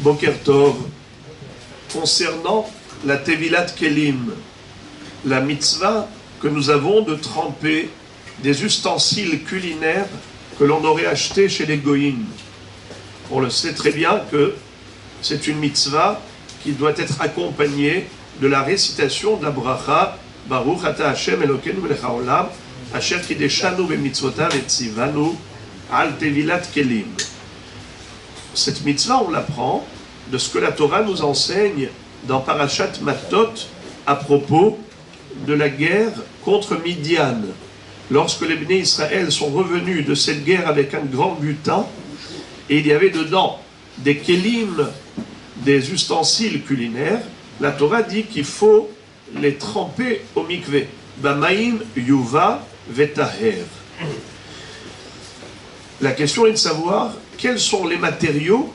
Boker Tov, concernant la Tevilat Kelim, la mitzvah que nous avons de tremper des ustensiles culinaires que l'on aurait achetés chez les Goïm. On le sait très bien que c'est une mitzvah qui doit être accompagnée de la récitation de la bracha Baruch ata Hashem Elokeinu melech haolam asher kideshanu b'mitzvotav et tzivanu al tevilat kelim. Cette mitzvah, on l'apprend de ce que la Torah nous enseigne dans Parashat Matot à propos de la guerre contre Midian. Lorsque les Bnei Israël sont revenus de cette guerre avec un grand butin, et il y avait dedans des kélim, des ustensiles culinaires, la Torah dit qu'il faut les tremper au mikvé. Bamaim yuva vetaher. La question est de savoir quels sont les matériaux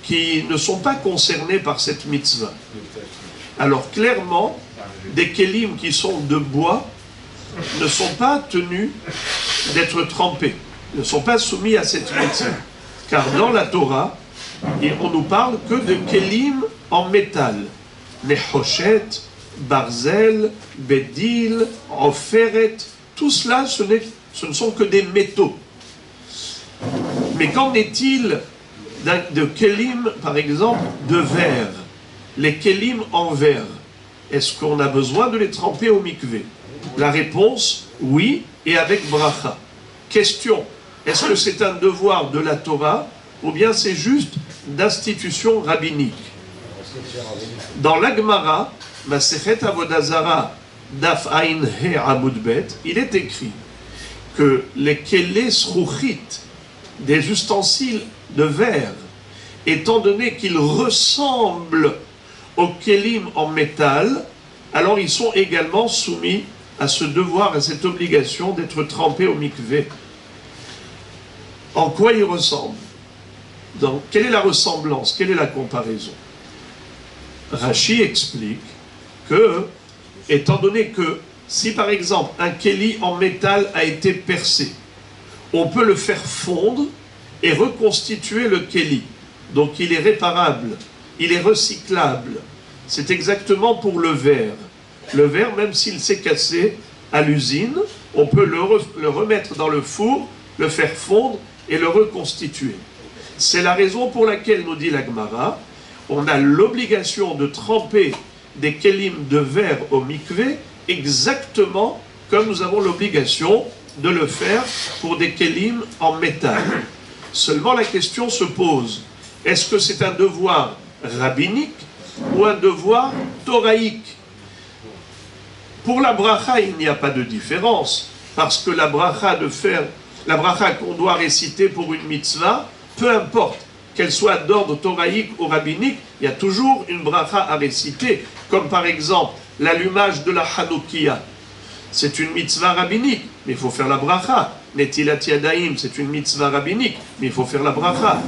qui ne sont pas concernés par cette mitzvah. Alors clairement, des kélim qui sont de bois ne sont pas tenus d'être trempés, ne sont pas soumis à cette mitzvah. Car dans la Torah, on nous parle que de kélim en métal. Nechoshet, barzel, bedil, oferet, tout cela, ce ne sont que des métaux. Mais qu'en est-il de kélim, par exemple, de verre? Les kélim en verre, est-ce qu'on a besoin de les tremper au mikvé? La réponse, oui, et avec bracha. Question, est-ce que c'est un devoir de la Torah ou bien c'est juste d'institution rabbinique? Dans l'Agmara, Masechet Avodah Zara, Daf Ain He Amud Bet, il est écrit que les kélé srouchit, des ustensiles de verre, étant donné qu'ils ressemblent aux kélim en métal, alors ils sont également soumis à ce devoir, à cette obligation d'être trempés au mikvé. En quoi ils ressemblent? Quelle est la ressemblance? Quelle est la comparaison? Rashi explique que, étant donné que si par exemple un kéli en métal a été percé, on peut le faire fondre et reconstituer le kéli. Donc il est réparable, il est recyclable. C'est exactement pour le verre. Le verre, même s'il s'est cassé à l'usine, on peut le remettre dans le four, le faire fondre et le reconstituer. C'est la raison pour laquelle, nous dit la Gemara, on a l'obligation de tremper des kélim de verre au mikvé exactement comme nous avons l'obligation de le faire pour des kélim en métal. Seulement la question se pose, est-ce que c'est un devoir rabbinique ou un devoir toraïque? Pour la bracha, il n'y a pas de différence, parce que la bracha qu'on doit réciter pour une mitzvah, peu importe qu'elle soit d'ordre toraïque ou rabbinique, il y a toujours une bracha à réciter, comme par exemple l'allumage de la Hanoukia. C'est une mitzvah rabbinique, mais il faut faire la bracha. Netilat Yadayim, c'est une mitzvah rabbinique, mais il faut faire la bracha.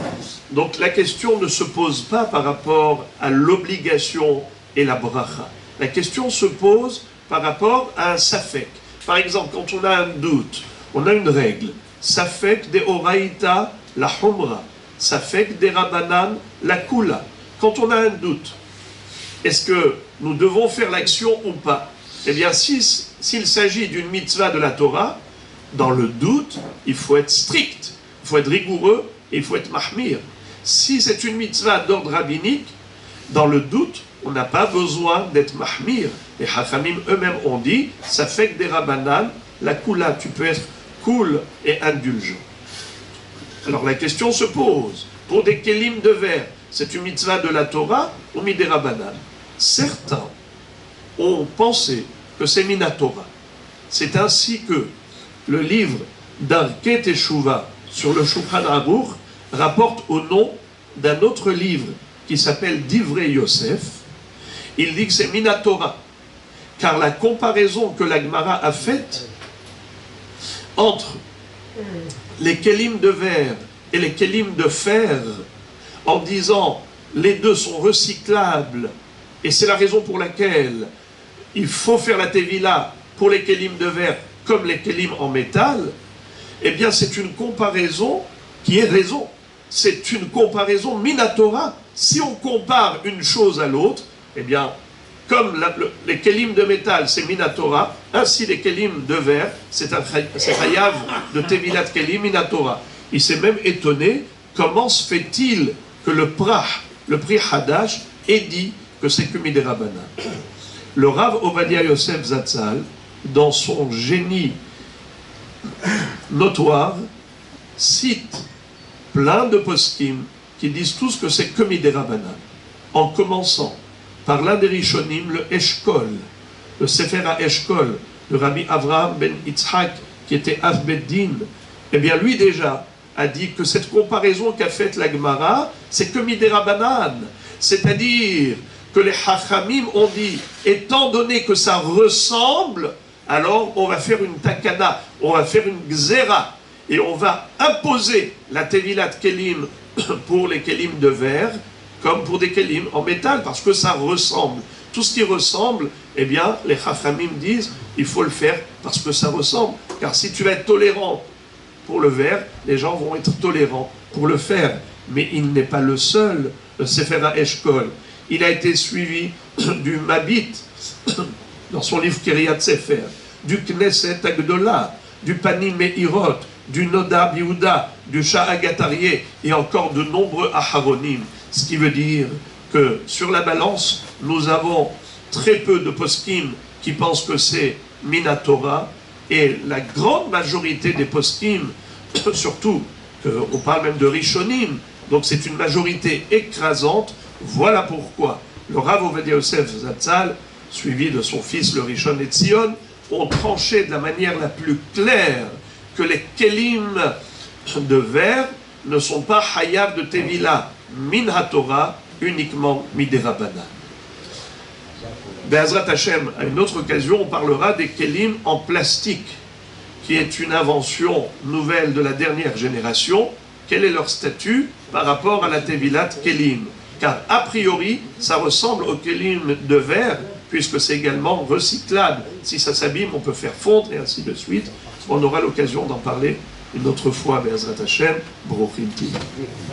Donc la question ne se pose pas par rapport à l'obligation et la bracha. La question se pose par rapport à un safek. Par exemple, quand on a un doute, on a une règle. Safek de oraïta la humra. Safek de rabanan la kula. Quand on a un doute, est-ce que nous devons faire l'action ou pas? Eh bien, s'il s'agit d'une mitzvah de la Torah, dans le doute, il faut être strict, il faut être rigoureux et il faut être mahmir. Si c'est une mitzvah d'ordre rabbinique, dans le doute, on n'a pas besoin d'être mahmir. Les hachamim eux-mêmes ont dit, ça fait que des rabanan, la kula, tu peux être cool et indulgent. Alors la question se pose, pour des kélim de verre, c'est une mitzvah de la Torah ou des rabanan? Certains ont pensé que c'est Minatora. C'est ainsi que le livre d'Arket Teshuvah sur le Shulchan Aruch rapporte au nom d'un autre livre qui s'appelle Divrei Yosef. Il dit que c'est Minatora, car la comparaison que la Gemara a faite entre les kélim de verre et les kélim de fer, en disant les deux sont recyclables, et c'est la raison pour laquelle il faut faire la tevila pour les kélim de verre comme les kélim en métal, eh bien c'est une comparaison qui est raison. c'est une comparaison minatora. Si on compare une chose à l'autre, eh bien, comme les kelim de métal, c'est minatora, ainsi les kelim de verre, c'est chayav de tevilat kelim minatora. Il s'est même étonné, comment se fait-il que le prix Hadash, ait dit que c'est que midei Rabbanan. Le Rav Ovadia Yosef Zatzal, dans son génie notoire, cite plein de poskim qui disent tous que c'est que midei Rabbanan, en commençant par l'un des Rishonim, le Eshkol, le Sefer HaEshkol, de Rabbi Avraham ben Yitzhak, qui était Av Beddin. Eh bien, lui déjà a dit que cette comparaison qu'a faite la Gemara, c'est que midei Rabbanan. C'est-à-dire que les Chachamim ont dit, étant donné que ça ressemble, alors on va faire une takana, on va faire une gzera, et on va imposer la tevilat kelim pour les kelim de verre, comme pour des kelim en métal, parce que ça ressemble. Tout ce qui ressemble, eh bien, les Chachamim disent, il faut le faire parce que ça ressemble. Car si tu vas être tolérant pour le verre, les gens vont être tolérants pour le fer. Mais il n'est pas le seul, le Sefer HaEshkol. Il a été suivi du Mabit, dans son livre Kiryat Sefer, du Knesset Agdola, du Panim Meirot, du Nodab Yehuda, du Sha'agatarié, et encore de nombreux Aharonim. Ce qui veut dire que sur la balance, nous avons très peu de poskim qui pensent que c'est minatora, et la grande majorité des poskim, surtout, on parle même de Rishonim, donc c'est une majorité écrasante. Voilà pourquoi le Rav Ovadia Yosef Zatzal, suivi de son fils le Rishon Etzion, ont tranché de la manière la plus claire que les kelim de verre ne sont pas hayav de tevila min haTorah, uniquement midei Rabbanan. Be'ezrat Hashem, à une autre occasion, on parlera des kelim en plastique, qui est une invention nouvelle de la dernière génération. Quel est leur statut par rapport à la tevilat kelim? Car a priori, ça ressemble au kelim de verre, puisque c'est également recyclable. Si ça s'abîme, on peut faire fondre, et ainsi de suite. On aura l'occasion d'en parler une autre fois, Be'ezrat Hashem, Baruch Hu.